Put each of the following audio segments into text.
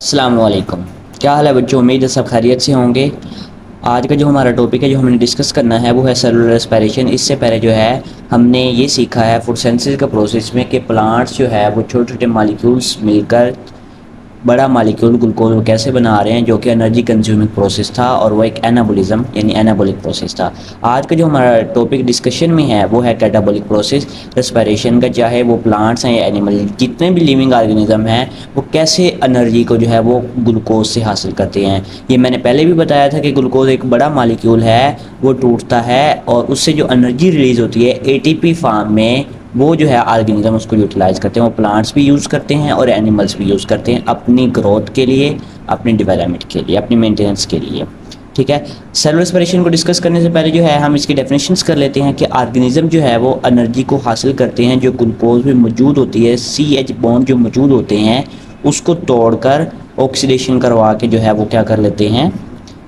अस्सलाम वालेकुम। क्या हाल है बच्चों, उम्मीद है सब खैरियत से होंगे। आज का जो हमारा टॉपिक है जो हमने डिस्कस करना है वो है सेलुलर रेस्पिरेशन। इससे पहले जो है हमने ये सीखा है फोटोसिंथेसिस का प्रोसेस में कि प्लांट्स जो है वो छोटे छोटे मालिक्यूल्स मिलकर बड़ा मालिक्यूल ग्लूकोज वो कैसे बना रहे हैं, जो कि एनर्जी कंज्यूमिंग प्रोसेस था और वो एक एनाबोलिज्म यानी एनाबॉलिक प्रोसेस था। आज का जो हमारा टॉपिक डिस्कशन में है वो है कैटाबॉलिक प्रोसेस रेस्पिरेशन का। चाहे वो प्लांट्स हैं या एनिमल, जितने भी लिविंग ऑर्गेनिज्म हैं वो कैसे एनर्जी को जो है वो ग्लूकोज से हासिल करते हैं। ये मैंने पहले भी बताया था कि ग्लूकोज एक बड़ा मालिक्यूल है, वो टूटता है और उससे जो एनर्जी रिलीज़ होती है एटीपी फॉर्म में, वो जो है ऑर्गेनिज्म उसको यूटिलाइज़ करते हैं। वो प्लांट्स भी यूज़ करते हैं और एनिमल्स भी यूज़ करते हैं अपनी ग्रोथ के लिए, अपनी डेवलपमेंट के लिए, अपनी मेंटेनेंस के लिए। ठीक है। सेलुलर रेस्पिरेशन को डिस्कस करने से पहले जो है हम इसकी डेफिनेशंस कर लेते हैं कि ऑर्गेनिज्म जो है वो एनर्जी को हासिल करते हैं जो ग्लूकोज में मौजूद होती है। CH बॉन्ड जो मौजूद होते हैं उसको तोड़कर ऑक्सीडेशन करवा के जो है वो क्या कर लेते हैं,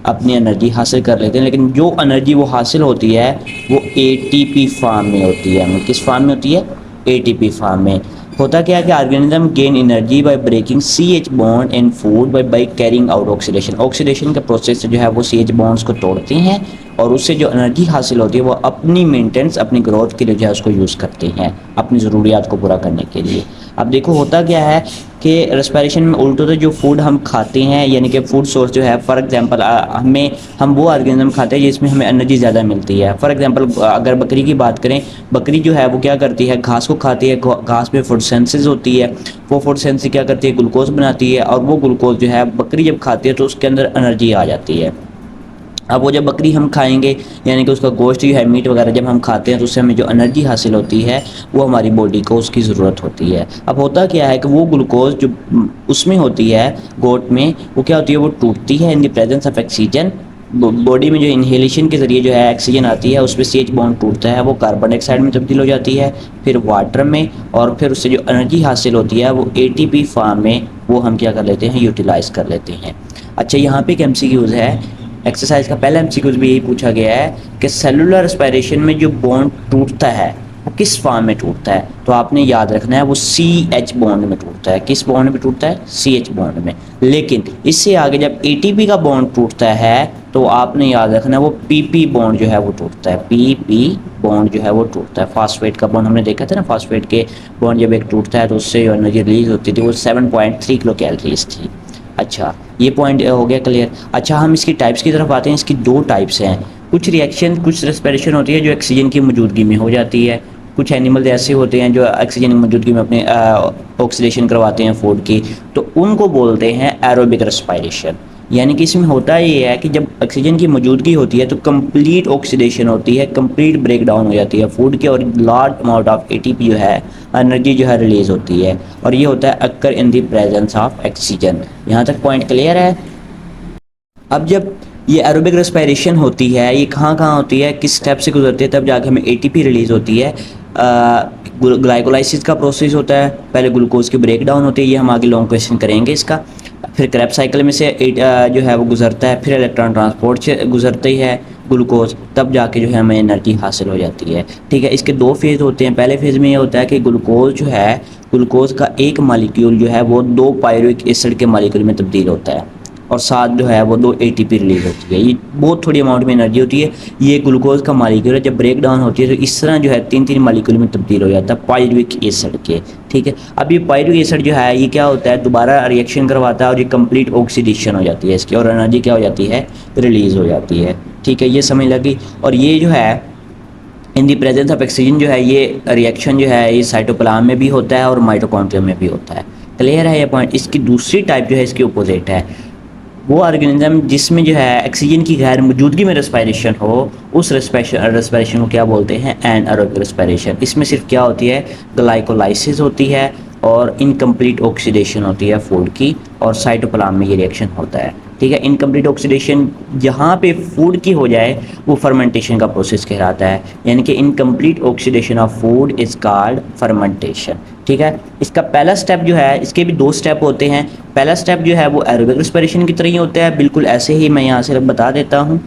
अपनी एनर्जी हासिल कर लेते हैं। लेकिन जो एनर्जी वो हासिल होती है वो ATP फॉर्म में होती है। किस फॉर्म में होती है? ATP फॉर्म में। होता क्या है कि organism gain energy by breaking CH bond in food by carrying out oxidation. Oxidation के प्रोसेस से जो है वो CH बॉन्ड्स को तोड़ते हैं और उससे जो एनर्जी हासिल होती है वो अपनी मेंटेनेंस, अपनी ग्रोथ के लिए जो है उसको यूज़ करते हैं, अपनी ज़रूरियात को पूरा करने के लिए। अब देखो होता क्या है कि रेस्पिरेशन में उल्टो तो जो फूड हम खाते हैं यानी कि फूड सोर्स जो है, फॉर एग्जांपल हम वो ऑर्गेनिज्म खाते हैं जिसमें हमें एनर्जी ज़्यादा मिलती है। फॉर एग्जांपल अगर बकरी की बात करें, बकरी जो है वो क्या करती है, घास को खाती है। घास में फोटोसिंथेसिस होती है, वो फोटोसिंथेसिस क्या करती है, ग्लूकोज बनाती है और वो ग्लूकोज जो है बकरी जब खाती है तो उसके अंदर एनर्जी आ जाती है। अब वो जब बकरी हम खाएंगे यानी कि उसका गोश्त जो है, मीट वगैरह जब हम खाते हैं तो उससे हमें जो एनर्जी हासिल होती है वो हमारी बॉडी को उसकी ज़रूरत होती है। अब होता क्या है कि वो ग्लूकोज जो उसमें होती है गोट में, वो क्या होती है, वो टूटती है in the presence of oxygen. Body में जो इनहेलेशन के ज़रिए जो है ऑक्सीजन आती है उसमें CH बॉन्ड टूटता है, वो कार्बन डाइऑक्साइड में तब्दील हो जाती है, फिर वाटर में, और फिर उससे जो एनर्जी हासिल होती है वो ATP फॉर्म में वो हम क्या कर लेते हैं, यूटिलाइज़ कर लेते हैं। अच्छा, यहाँ पे एक MCQs है। एक्सरसाइज का पहला MCQs भी यही पूछा गया है कि सेलुलर रेस्पिरेशन में जो बॉन्ड टूटता है वो किस फॉर्म में टूटता है। तो आपने याद रखना है वो CH बॉन्ड में टूटता है। किस बॉन्ड में टूटता है? CH बॉन्ड में। लेकिन इससे आगे जब ATP का बॉन्ड टूटता है तो आपने याद रखना है वो PP बॉन्ड जो है वो टूटता है। PP बॉन्ड जो है वो टूटता है। फास्फेट का बॉन्ड हमने देखा था ना, फास्फेट के बॉन्ड जब एक टूटता है तो उससे जो एनर्जी रिलीज होती थी वो 7.3 किलो कैलोरीज थी। अच्छा, ये पॉइंट हो गया क्लियर। अच्छा, हम इसकी टाइप्स की तरफ आते हैं। इसकी दो टाइप्स हैं। कुछ रिएक्शन, कुछ रेस्पिरेशन होती है जो ऑक्सीजन की मौजूदगी में हो जाती है। कुछ एनिमल्स ऐसे होते हैं जो ऑक्सीजन की मौजूदगी में अपने ऑक्सीडेशन करवाते हैं फूड की, तो उनको बोलते हैं एरोबिक रेस्पिरेशन। यानी कि इसमें होता ये है कि जब ऑक्सीजन की मौजूदगी होती है तो कंप्लीट ऑक्सीडेशन होती है, कंप्लीट ब्रेक डाउन हो जाती है फूड की, और लार्ज अमाउंट ऑफ ATP जो है, एनर्जी जो है रिलीज होती है, और ये होता है occur in the presence of oxygen. यहाँ तक पॉइंट क्लियर है। अब जब ये एरोबिक रेस्पिरेशन होती है, ये कहाँ कहाँ होती है, किस स्टेप से गुजरती है, तब जाके हमें ATP रिलीज़ होती है। ग्लाइकोलाइसिस का प्रोसेस होता है, पहले ग्लूकोज की ब्रेक डाउन होती है, ये हम आगे लॉन्ग क्वेश्चन करेंगे इसका। फिर क्रैब साइकिल में से जो है वो गुजरता है, फिर इलेक्ट्रॉन ट्रांसपोर्ट से गुजरती है ग्लूकोज, तब जाके जो है हमें एनर्जी हासिल हो जाती है। ठीक है। इसके दो फेज़ होते हैं। पहले फेज़ में ये होता है कि ग्लूकोज जो है, ग्लूकोज का एक मालिक्यूल जो है वो 2 पायरुविक एसिड के मालिक्यूल में तब्दील होता है, और साथ जो है वो 2 ATP रिलीज होती है। ये बहुत थोड़ी अमाउंट में एनर्जी होती है। ये ग्लूकोज का मालिक्यूल है, जब ब्रेक डाउन होती है तो इस तरह जो है 3-3 मालिक्यूल में तब्दील हो जाता है पायरुविक एसिड के। ठीक है। अब ये पायरुविक एसिड जो है ये क्या होता है, दोबारा रिएक्शन करवाता है और ये कंप्लीट ऑक्सीडेशन हो जाती है इसकी, और एनर्जी क्या हो जाती है, रिलीज़ हो जाती है। ठीक है, ये समझ लगी। और ये जो है इन दी प्रेजेंस ऑफ ऑक्सीजन जो है, ये रिएक्शन जो है ये साइटोप्लाज्म में भी होता है और माइटोकॉन्ड्रिया में भी होता है। क्लियर है ये पॉइंट। इसकी दूसरी टाइप जो है इसकी अपोजिट है। वो ऑर्गेनिज्म जिसमें जो है ऑक्सीजन की गैर मौजूदगी में रेस्पिरेशन हो, उस रेस्पिरेशन को क्या बोलते हैं, एनारोबिक रेस्पिरेशन। इसमें सिर्फ क्या होती है, ग्लाइकोलाइसिस होती है और इनकम्प्लीट ऑक्सीडेशन होती है फूड की, और साइटोप्लाज्म में ये रिएक्शन होता है। ठीक है। इनकम्प्लीट ऑक्सीडेशन जहाँ पे फूड की हो जाए वो फर्मेंटेशन का प्रोसेस कहलाता है, यानी कि incomplete oxidation of food is called fermentation. ठीक है। इसका पहला स्टेप जो है, इसके भी 2 स्टेप होते हैं। पहला स्टेप जो है वो एरोबिक रेस्पिरेशन की तरह ही होता है, बिल्कुल ऐसे ही मैं यहाँ से बता देता हूँ,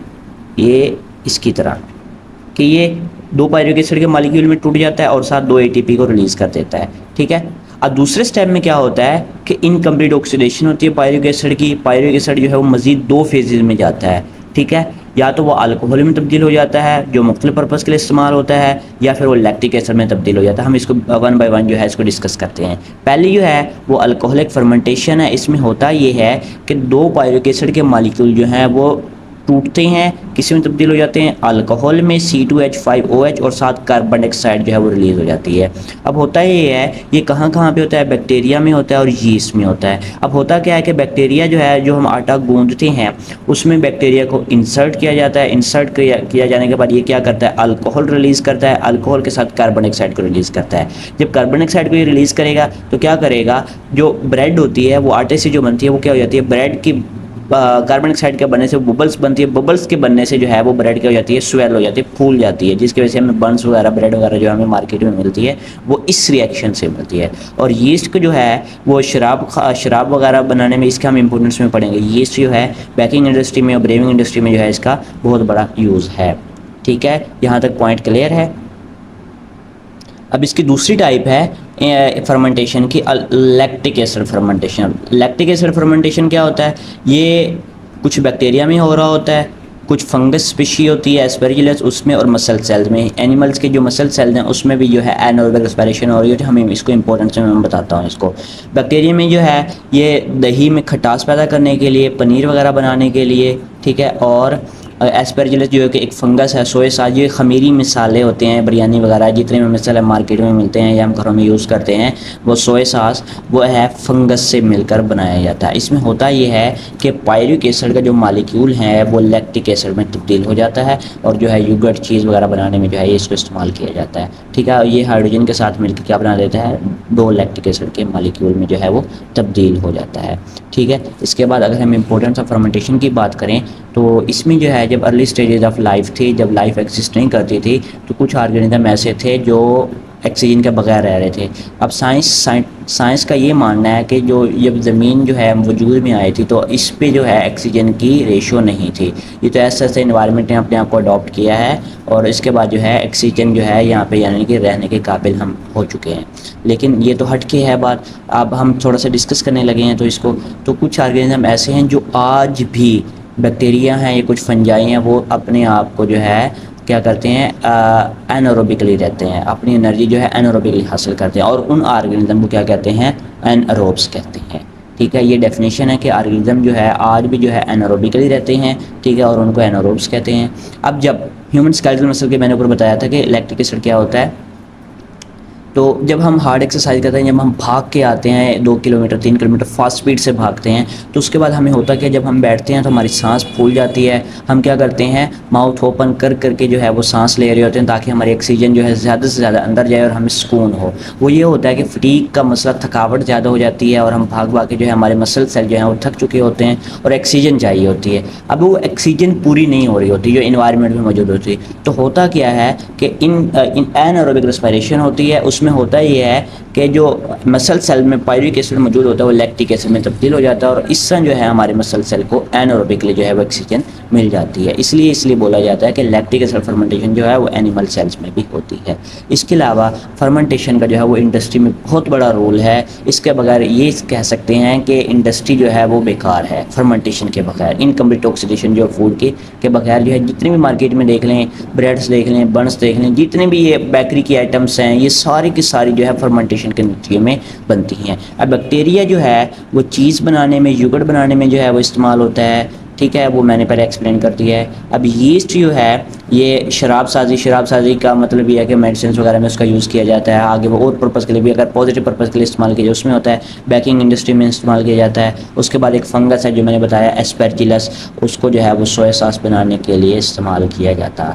ये इसकी तरह कि ये 2 पायरुविक एसिड के मॉलिक्यूल में टूट जाता है और साथ 2 ATP को रिलीज़ कर देता है। ठीक है। अब दूसरे स्टेप में क्या होता है कि इनकम्प्लीट ऑक्सीडेशन होती है पायरुविक एसिड की। पायरुविक एसिड जो है वो मज़ीद 2 फेजेज़ में जाता है, ठीक है। या तो वो अल्कोहल में तब्दील हो जाता है जो मुख्तलिफ पर्पज़ के लिए इस्तेमाल होता है, या फिर वो लैक्टिक एसिड में तब्दील हो जाता है। हम इसको वन बाय वन जो है इसको डिस्कस करते हैं। पहले जो है वो अल्कोहलिक फर्मेंटेशन है। इसमें होता ये है कि 2 पायरुविक एसिड के मालिक्यूल जो हैं वो टूटते हैं, किसी में तब्दील हो जाते हैं, अल्कोहल में C2H5OH, और साथ कार्बन डाइऑक्साइड जो है वो रिलीज़ हो जाती है। अब होता ये है, ये कहाँ कहाँ पे होता है, बैक्टीरिया में होता है और यीस्ट में होता है। अब होता क्या है कि बैक्टीरिया जो है, जो हम आटा गूंदते हैं उसमें बैक्टीरिया को इंसर्ट किया जाता है। इंसर्ट किया जाने के बाद ये क्या करता है, अल्कोहल रिलीज़ करता है, अल्कोहल के साथ कार्बन डाइऑक्साइड को रिलीज़ करता है। जब कार्बन डाइऑक्साइड को ये रिलीज़ करेगा तो क्या करेगा, जो ब्रेड होती है वो आटे से जो बनती है वो क्या हो जाती है, ब्रेड की कार्बन डाइऑक्साइड के बनने से बबल्स बनती है। बबल्स के बनने से जो है वो ब्रेड क्या हो जाती है, स्वेल हो जाती है, फूल जाती है, जिसकी वजह से हमें बंस वगैरह, ब्रेड वगैरह जो हमें मार्केट में मिलती है वो इस रिएक्शन से मिलती है। और यीस्ट को जो है वो शराब वगैरह बनाने में इसका हम इंपॉर्टेंस में पढ़ेंगे। यीस्ट जो है बेकिंग इंडस्ट्री में और ब्रेविंग इंडस्ट्री में जो है इसका बहुत बड़ा यूज़ है, ठीक है। यहाँ तक पॉइंट क्लियर है। अब इसकी दूसरी टाइप है फर्मेंटेशन की, lactic acid fermentation. Lactic acid fermentation क्या होता है, ये कुछ बैक्टीरिया में हो रहा होता है, कुछ फंगस स्पीशी होती है एस्पेरिजिलस उसमें, और मसल सेल्स में। एनिमल्स के जो मसल सेल्स हैं उसमें भी जो है एनारोबिक रेस्पिरेशन हो रही है। हमें इसको इंपॉर्टेंस में मैं बताता हूँ इसको। बैक्टीरिया में जो है ये दही में खटास पैदा करने के लिए, पनीर वगैरह बनाने के लिए, ठीक है। और एस्पेरजिलस जो है कि एक फंगस है, सोया सॉस, ये खमीरी मिसाले होते हैं बिरयानी वगैरह जितने में मसाले मार्केट में मिलते हैं या हम घरों में यूज़ करते हैं, वो सोया सॉस वो है फंगस से मिलकर बनाया जाता है। इसमें होता ये है कि पायरुविक एसिड का जो मालिक्यूल है वो लैक्टिक एसिड में तब्दील हो जाता है, और जो है योगर्ट चीज़ वगैरह बनाने में जो है इसको इस्तेमाल किया जाता है, ठीक है। ये हाइड्रोजन के साथ मिलकर क्या बना देता है, 2 लैक्टिक एसिड के मालिक्यूल में जो है वो तब्दील हो जाता है, ठीक है। इसके बाद अगर हम इंपॉर्टेंस ऑफ फर्मेंटेशन की बात करें तो इसमें जो है जब अर्ली स्टेजेस ऑफ लाइफ थी, जब लाइफ एग्जिस्ट नहीं करती थी, तो कुछ ऑर्गेनिज्म ऐसे थे जो ऑक्सीजन के बगैर रह रहे थे। अब साइंस का ये मानना है कि जो जब ज़मीन जो है वजूद में आई थी तो इस पे जो है ऑक्सीजन की रेशो नहीं थी। ये तो ऐसे ऐसे इन्वायरमेंट ने अपने आप को अडॉप्ट किया है, और इसके बाद जो है ऑक्सीजन जो है यहाँ पे यानी कि रहने के काबिल हम हो चुके हैं। लेकिन ये तो हट के है बात, अब हम थोड़ा सा डिस्कस करने लगे हैं तो इसको। तो कुछ ऑर्गेनिज्म ऐसे हैं जो आज भी, बैक्टीरिया हैं, ये कुछ फंजाई हैं, वो अपने आप को जो है क्या करते हैं, एनारोबिकली रहते हैं, अपनी एनर्जी जो है एनारोबिकली हासिल करते हैं, और उन ऑर्गेनिज्म को क्या कहते हैं, एनारोब्स कहते हैं, ठीक है। ये डेफिनेशन है कि ऑर्गेनिज्म जो है आज भी जो है एनारोबिकली रहते हैं, ठीक है, और उनको एनारोब्स कहते हैं। अब जब ह्यूमन स्केलेटल मसल के मैंने ऊपर बताया था कि लैक्टिक एसिड क्या होता है, तो जब हम हार्ड एक्सरसाइज करते हैं, जब हम भाग के आते हैं 2 किलोमीटर 3 किलोमीटर फास्ट स्पीड से भागते हैं, तो उसके बाद हमें होता है कि जब हम बैठते हैं तो हमारी सांस फूल जाती है। हम क्या करते हैं, माउथ ओपन कर करके जो है वो सांस ले रहे होते हैं ताकि हमारी ऑक्सीजन जो है ज़्यादा से ज़्यादा अंदर जाए और हमें सुकून हो। वो ये होता है कि फटीग का मसला, थकावट ज़्यादा हो जाती है, और हम भाग भाग के जो है हमारे मसल सेल जो है वो थक चुके होते हैं और ऑक्सीजन चाहिए होती है। अब वो ऑक्सीजन पूरी नहीं हो रही होती जो इन्वायरमेंट में मौजूद होती है। तो होता क्या है कि इन एनारोबिक रेस्पिरेशन होती है, उसमें होता ये है कि जो मसल सेल में पायरुविक एसिड मौजूद होता है वो लैक्टिक एसिड में तब्दील हो जाता है, और इससे जो है हमारे मसल सेल को एनारोबिकली जो है वो ऑक्सीजन मिल जाती है। इसलिए बोला जाता है कि लैक्टिक एसिड फर्मेंटेशन जो है वो एनिमल सेल्स में भी होती है। इसके अलावा फर्मेंटेशन का जो है वो इंडस्ट्री में बहुत बड़ा रोल है। इसके बगैर ये कह सकते हैं कि इंडस्ट्री जो है वो बेकार है फर्मेंटेशन के बगैर। इनकम्प्लीट ऑक्सीडेशन जो फूड के बगैर जो है, जितने भी मार्केट में देख लें, ब्रेड्स देख लें, बन्स देख लें, जितने भी ये बेकरी की आइटम्स हैं, ये सारी की सारी जो है फर्मेंटेशन के नतीजे में बनती हैं। अब बैक्टीरिया जो है वो चीज़ बनाने में, योगर्ट बनाने में जो है वो इस्तेमाल होता है, ठीक है, वो मैंने पहले एक्सप्लेन कर दिया है। अब यीस्ट जो है ये शराब साजी का मतलब ये है कि मेडिसिन वगैरह में उसका यूज़ किया जाता है। आगे वो और पर्पज़ के लिए भी, अगर पॉजिटिव पर्पज़ के लिए इस्तेमाल किया जाए उसमें होता है। बेकिंग इंडस्ट्री में इस्तेमाल किया जाता है। उसके बाद एक फंगस है जो मैंने बताया एस्पेरजिलस, उसको जो है वो सोया सॉस बनाने के लिए इस्तेमाल किया जाता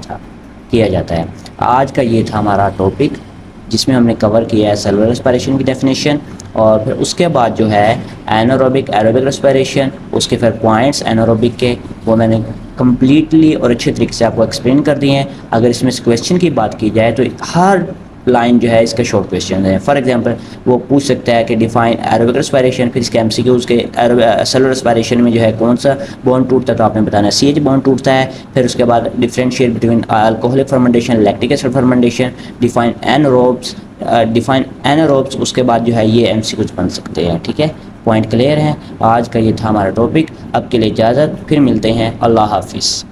है। आज का ये था हमारा टॉपिक जिसमें हमने कवर किया है सेलुलर रेस्पिरेशन की डेफिनेशन, और फिर उसके बाद जो है एनारोबिक एरोबिक रेस्पिरेशन, उसके फिर पॉइंट्स एनारोबिक के वो मैंने कम्प्लीटली और अच्छे तरीके से आपको एक्सप्लेन कर दिए हैं। अगर इसमें से क्वेश्चन की बात की जाए तो हर लाइन जो है इसके शॉर्ट क्वेश्चन है। फॉर एग्जांपल वो पूछ सकता है कि डिफाइन एरोबिक रेस्पिरेशन, फिर इसके एमसीक्यूज़ के सेलुलर रेस्पिरेशन में जो है कौन सा बॉन्ड टूटता है, तो आपने बताना है CH बॉन्ड टूटता है। फिर उसके बाद differentiate between alcoholic fermentation, lactic acid fermentation, define anaerobes, define anaerobes, उसके बाद जो है ये एमसीक्यूज बन सकते हैं। ठीक है, पॉइंट क्लियर है। आज का ये था हमारा टॉपिक। अब के लिए इजाज़त, फिर मिलते हैं। अल्लाह हाफिज़।